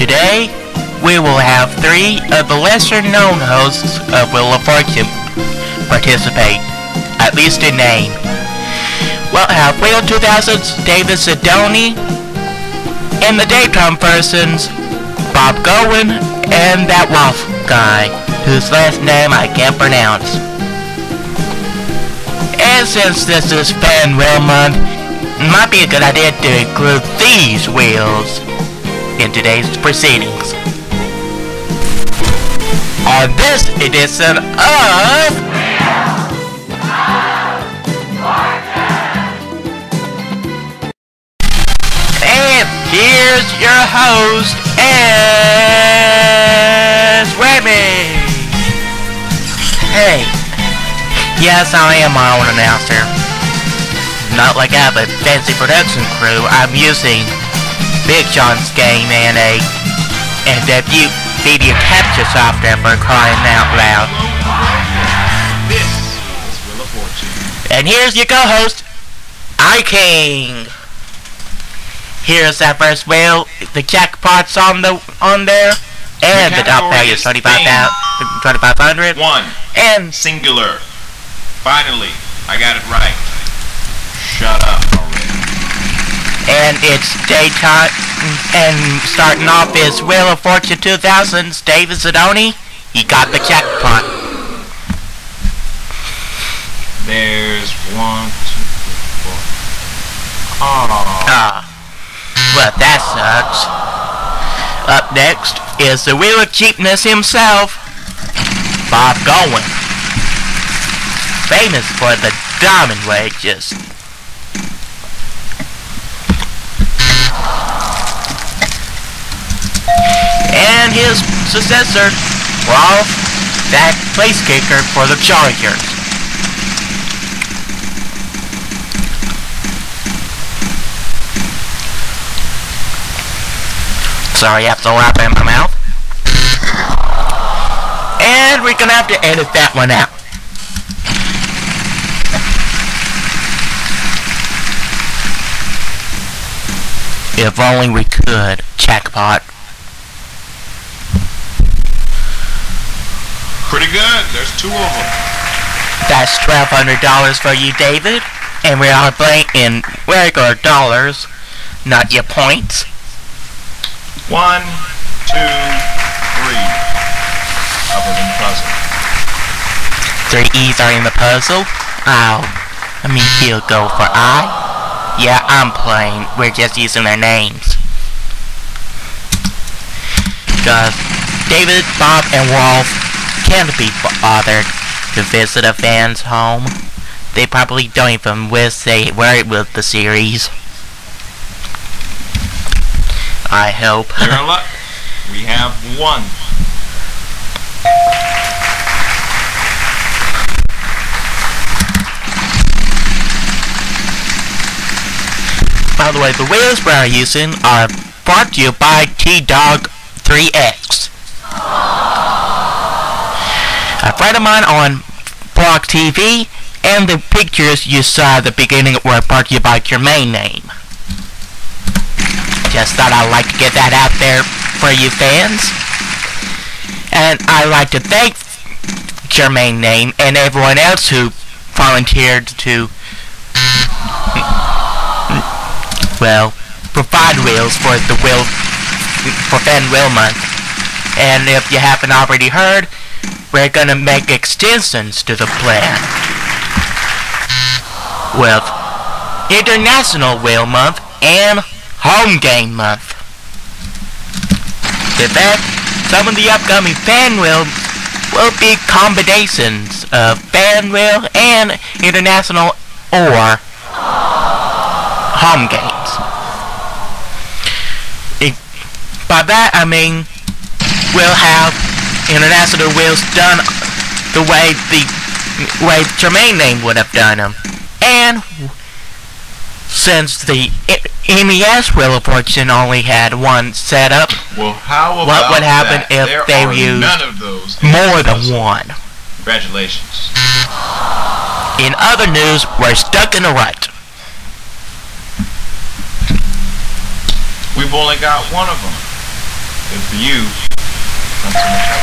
Today, we will have 3 of the lesser-known hosts of Wheel of Fortune participate, at least in name. We'll have Wheel 2000's David Sidoni, and the daytime persons, Bob Gowen, and that Wolf guy, whose last name I can't pronounce. And since this is Fan Wheel Month, it might be a good idea to include these wheels in today's proceedings. On this edition of and here's your host, Remy. Hey, yes, I am my own announcer. Not like I have a fancy production crew. I'm using Big Sean's game and a video capture software for crying out loud. This is Wheel of Fortune. And here's your co-host, iKing. Here's our first wheel. The jackpot's on there, and the top value is 2,500. 1. And Singular. Finally, I got it right. Shut up already. And it's daytime, and starting off is Wheel of Fortune 2000's David Sidoni. He got the jackpot. There's 1, 2, 3, 4. Ah. Well, that sucks. Up next is the Wheel of Cheapness himself, Bob Gowen. Famous for the diamond wedges. And his successor, Rolf, that place kicker for the Chargers. Sorry, I have to wrap it in my mouth. And we're gonna have to edit that one out. If only we could, jackpot. Pretty good. There's 2 of them. That's $1,200 for you, David. And we are playing in regular dollars, not your points. 1, 2, 3 of them in the puzzle. 3 E's are in the puzzle. Oh, I mean he'll go for I. Yeah, I'm playing. We're just using their names. Because David, Bob, and Wolf can't be bothered to visit a fan's home. They probably don't even wish they were with the series. I hope. You're in luck. We have 1. By the way, the wheels we are using are brought to you by tdawgg 3X. A friend of mine on Blog TV, and the pictures you saw at the beginning were brought to you by your main name. Just thought I'd like to get that out there for you fans. And I'd like to thank Jermaine Name and everyone else who volunteered to, well, provide wheels for the Fan Wheel Month. And if you haven't already heard, we're gonna make extensions to the plan with International Wheel Month and Home Game Month. In fact, some of the upcoming fan wheels will be combinations of fan wheel and international or home games. By that I mean we'll have international wheels done the way Jermaine Name would have done them, and since the NES Wheel of Fortune only had 1 setup, well, how about what would happen that? if they used none of those more than 1? Congratulations. In other news, we're stuck in a rut. We've only got 1 of them. Good for you. Not so much help.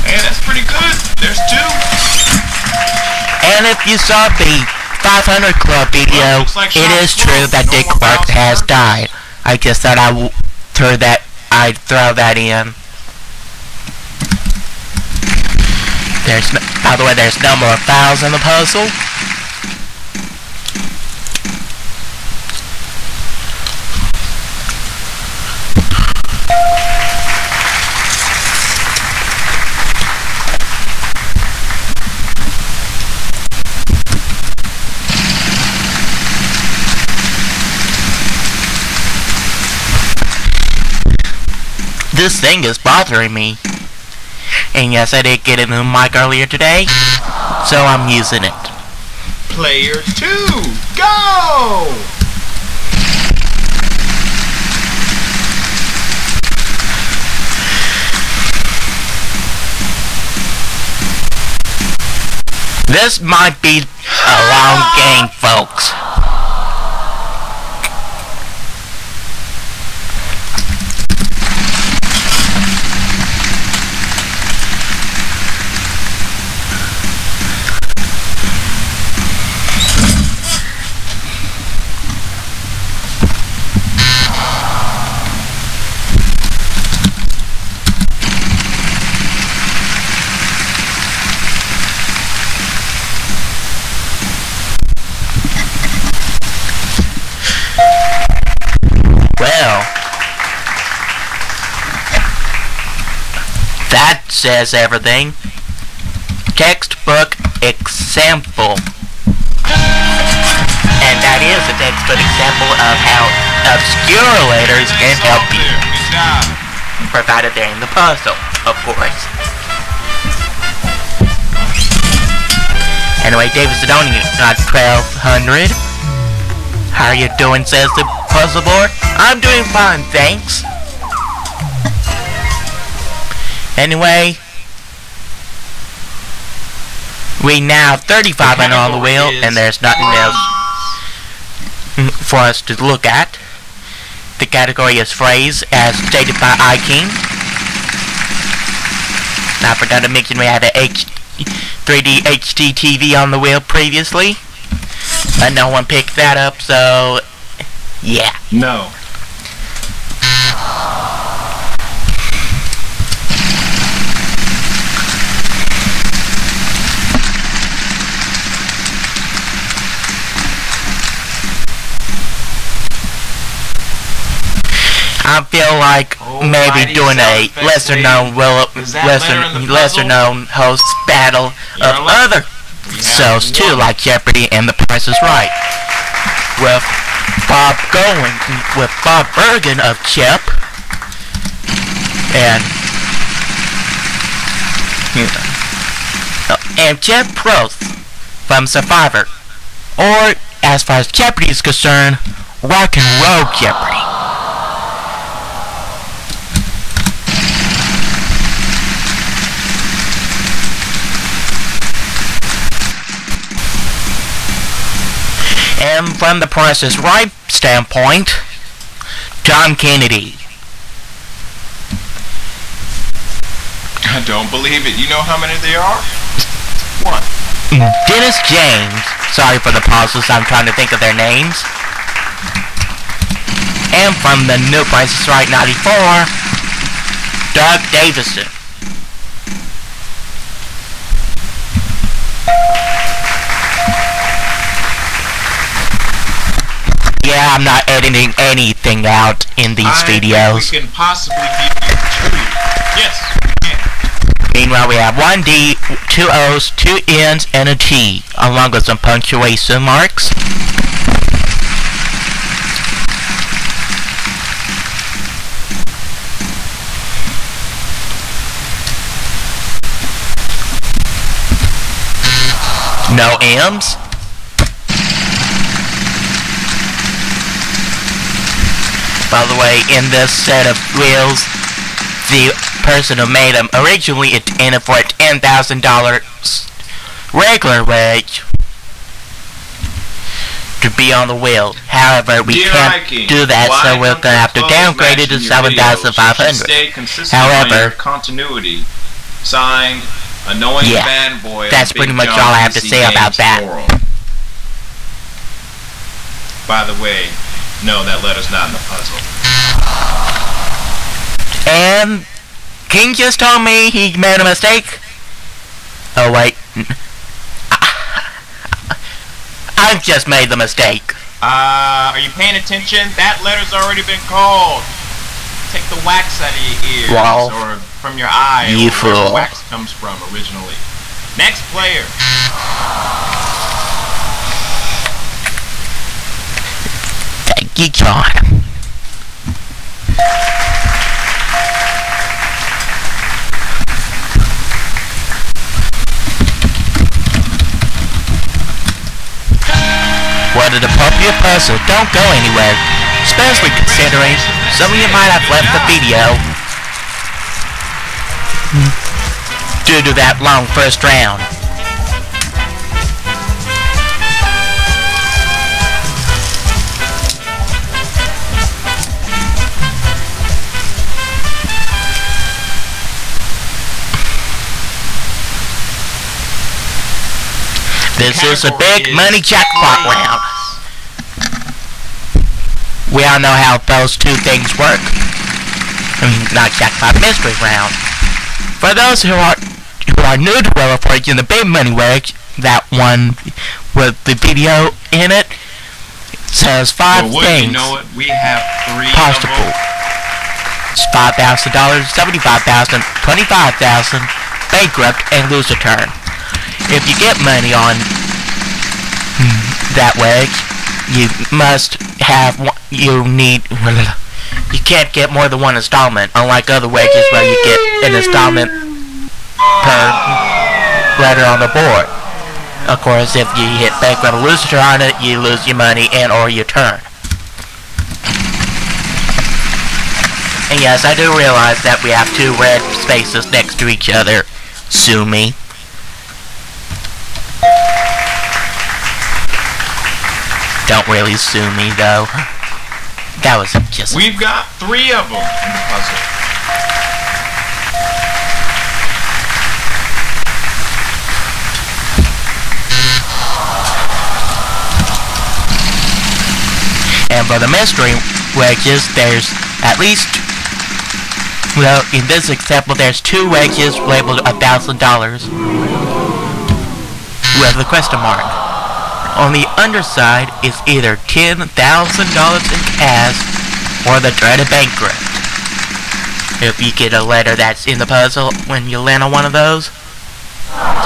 Hey, that's pretty good. There's 2. And if you saw the 500 Club video, like it is true that Dick Clark has died. I just thought I'd throw that in. By the way, there's no more files in the puzzle. This thing is bothering me. And yes, I did get a new mic earlier today, so I'm using it. Player 2, go! This might be a long game, folks. Well, that says everything. Textbook example. And that is a textbook example of how obscurators can help you. Provided they're in the puzzle, of course. Anyway, David Zidoni got 1200. How are you doing, says the puzzle board? I'm doing fine, thanks. Anyway, we now have 35 on the wheel, and there's nothing else for us to look at. The category is phrase, as stated by iKing. I forgot to mention we had a 3D HD TV on the wheel previously, but no one picked that up, so yeah. No. I feel like maybe doing a lesser known host battle of other shows too, like Jeopardy and The Price is Right, with Bob Bergen of Chip and Jeff Prost from Survivor, or as far as Jeopardy is concerned, Rock and Roll Jeopardy. And from the Price is Right standpoint, John Kennedy. I don't believe it. You know how many there are? 1. Dennis James. Sorry for the pauses, I'm trying to think of their names. And from the new Price is Right 94, Doug Davison. Yeah, I'm not editing anything out in these videos. We can possibly give you 2. Yes, we can. Meanwhile, we have 1 D, 2 O's, 2 N's, and a T, along with some punctuation marks. No M's. By the way, in this set of wheels, the person who made them originally intended for a $10,000 regular wage. to be on the wheel. However, we Dear can't Hiking, do that, why so we're don't gonna you have to close downgrade it to matching your videos? You should 7,500. stay consistent on your However, continuity. Signed, Annoying yeah, Fanboy. that's of pretty Big much John all I have to PC say about Games that. Forum. By the way, no, that letter's not in the puzzle. And King just told me he made a mistake. Oh wait, I just made the mistake. Are you paying attention? That letter's already been called. Take the wax out of your ears, Well, or from your eye, you or wherever fool. wax comes from originally. Next player. Thank you, John. What an appropriate puzzle. Don't go anywhere. Especially considering some of you might have left the video due to that long first round. This is a big money jackpot round. We all know how those two things work. I mean, not jackpot, mystery round. For those who are new to Wheel of Fortune, the big money wedge, that one with the video in it, says five things You know it, we have three possible. It's $5,000, $75,000, $25,000, bankrupt, and lose a turn. If you get money on that wedge, you must have one, you can't get more than one installment, unlike other wedges where you get an installment per letter on the board. Of course, if you hit bankrupt or lose a turn on it, you lose your money and or your turn. And yes, I do realize that we have two red spaces next to each other. Sue me. Don't really sue me, though. That was just... We've got three of them in the puzzle. And for the mystery wedges, there's at least... Well, in this example, there's two wedges labeled $1,000 with a question mark. On the underside is either $10,000 in cash or the dreaded bankrupt. If you get a letter that's in the puzzle when you land on one of those,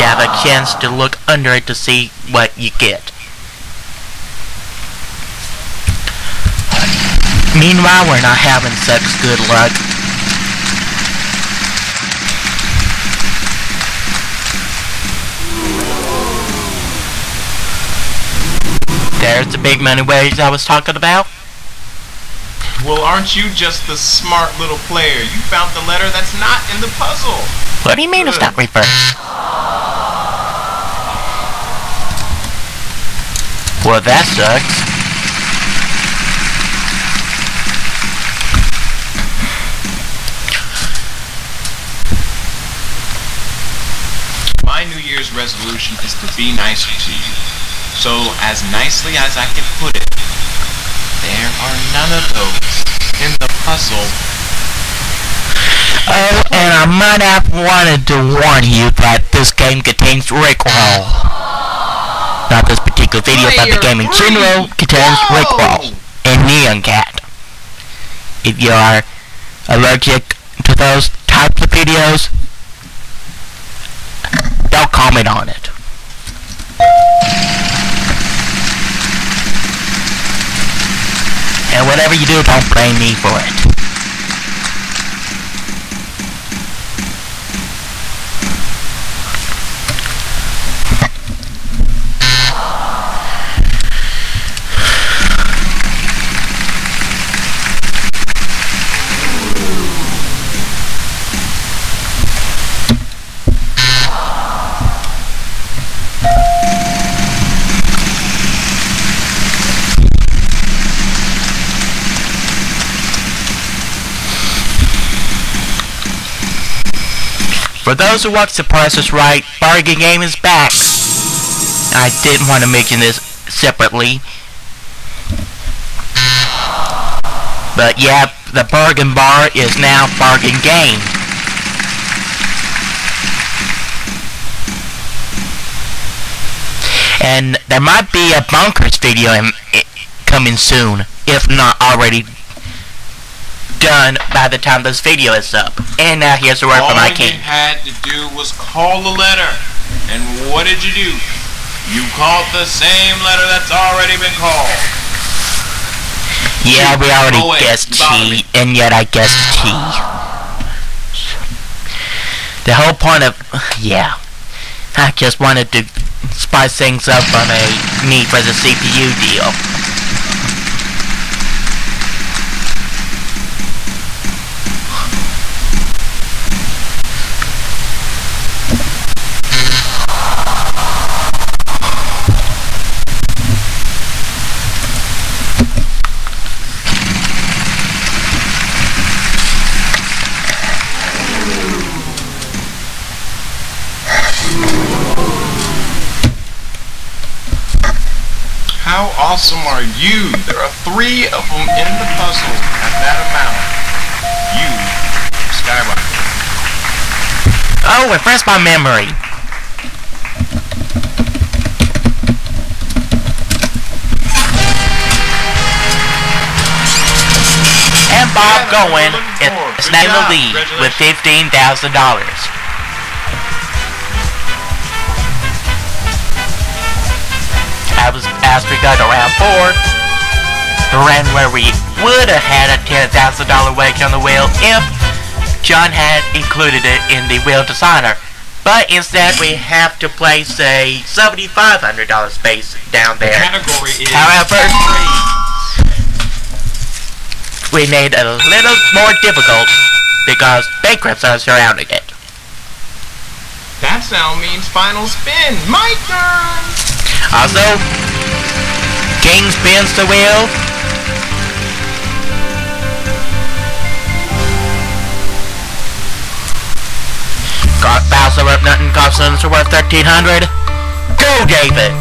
you have a chance to look under it to see what you get. Meanwhile, we're not having such good luck. There's the big money wedge I was talking about. Well, aren't you just the smart little player? You found the letter that's not in the puzzle. What do you mean it's not reversed? Well, that sucks. My New Year's resolution is to be nicer to you. So, as nicely as I can put it, there are none of those in the puzzle. Oh, and I might have wanted to warn you that this game contains Rickroll. Not this particular video, but the game in general contains Rickroll and Neon Cat. If you are allergic to those types of videos, don't comment on it. And whatever you do, don't blame me for it. For those who watch The Price is Right, bargain game is back. I didn't want to mention this separately. But yeah, the bargain bar is now bargain game. And there might be a Bonkers video coming soon, if not already done by the time this video is up. And now here's the word from my king. All you had to do was call the letter. And what did you do? You called the same letter that's already been called. Yeah, we already guessed T, and yet I guessed T. The whole point of... yeah. I just wanted to spice things up on a need for the CPU deal. How awesome are you? There are 3 of them in the puzzle at that amount. You skyrocket. Oh, refresh my memory. And Bob Goen is named the lead with $15,000. As we got to round 4, the round where we would have had a $10,000 wedge on the wheel if John had included it in the wheel designer. But instead we have to place a $7,500 space down there. The category is however, we made it a little more difficult because bankruptcy are surrounding it. That now means final spin. My turn! Also, King spins the wheel. Bowser worth nothing, Costins are worth 1,300. Go, David!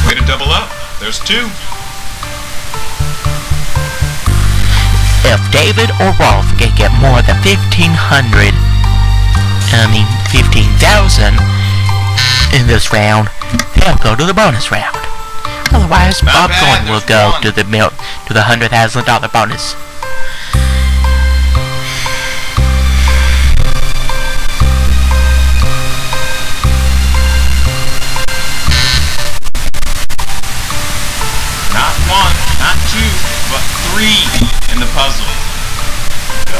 Way to double up. There's 2. If David or Rolf can get more than 15,000 in this round, they'll go to the bonus round. Otherwise, Bob Goen will go to the $100,000 bonus. Not 1, not 2, but 3 in the puzzle. Go.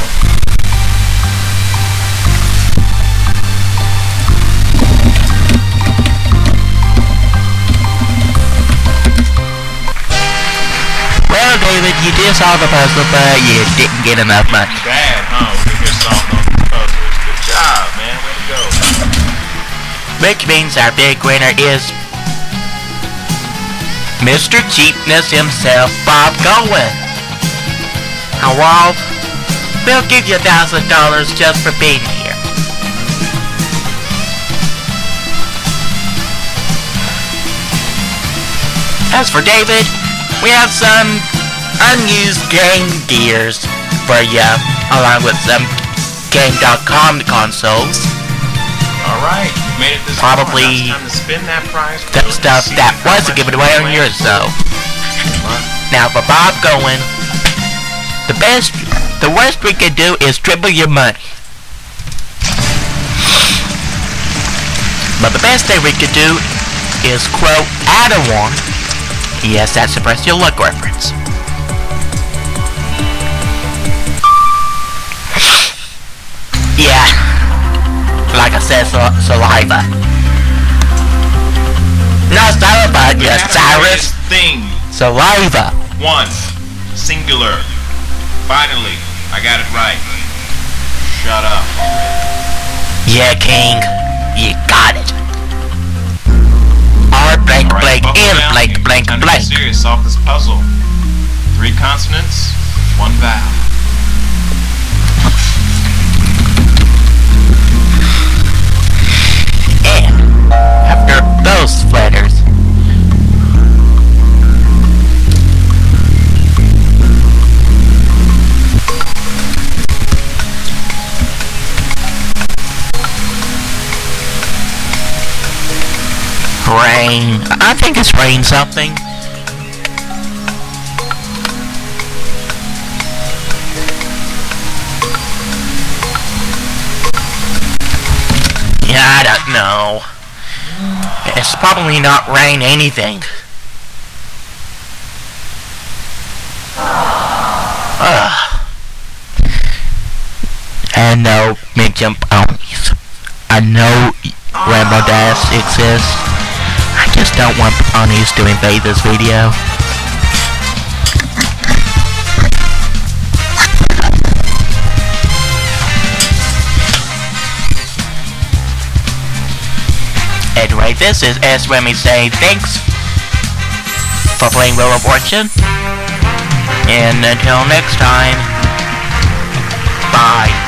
Well, David, you did solve the puzzle, but you didn't get enough money. Bad, huh? We can solve those puzzles. Good job, man. Way to go. Which means our big winner is Mr. Cheapness himself, Bob Goen. Now, Rolf, we'll give you $1,000 just for being here. As for David, we have some unused game gears for you, along with some Game.com consoles. Alright, you made it this probably far. Now it's time to spin that prize. That stuff that was a giveaway on yours, though. Now, for Bob Goen, the worst we could do is triple your money. But the best thing we could do is quote Adawan. Yes, that's a Press Your Luck reference. Yeah, like I said, saliva. Not saliva, just Cyrus. Thing. Saliva. 1. Singular. Finally, I got it right. Shut up. Yeah, King. You got it. Our blank Alright, blank buckle and down. blank blank Time to blank. get serious. Solve this puzzle. 3 consonants, 1 vowel. And after those letters, rain. I think it's rain something. Yeah, I don't know. It's probably not rain anything. And no mid-jump ponies. I know Rainbow Dash exists. I just don't want ponies to invade this video. Anyway, this is S. Remy saying thanks for playing Wheel of Fortune. And until next time, bye.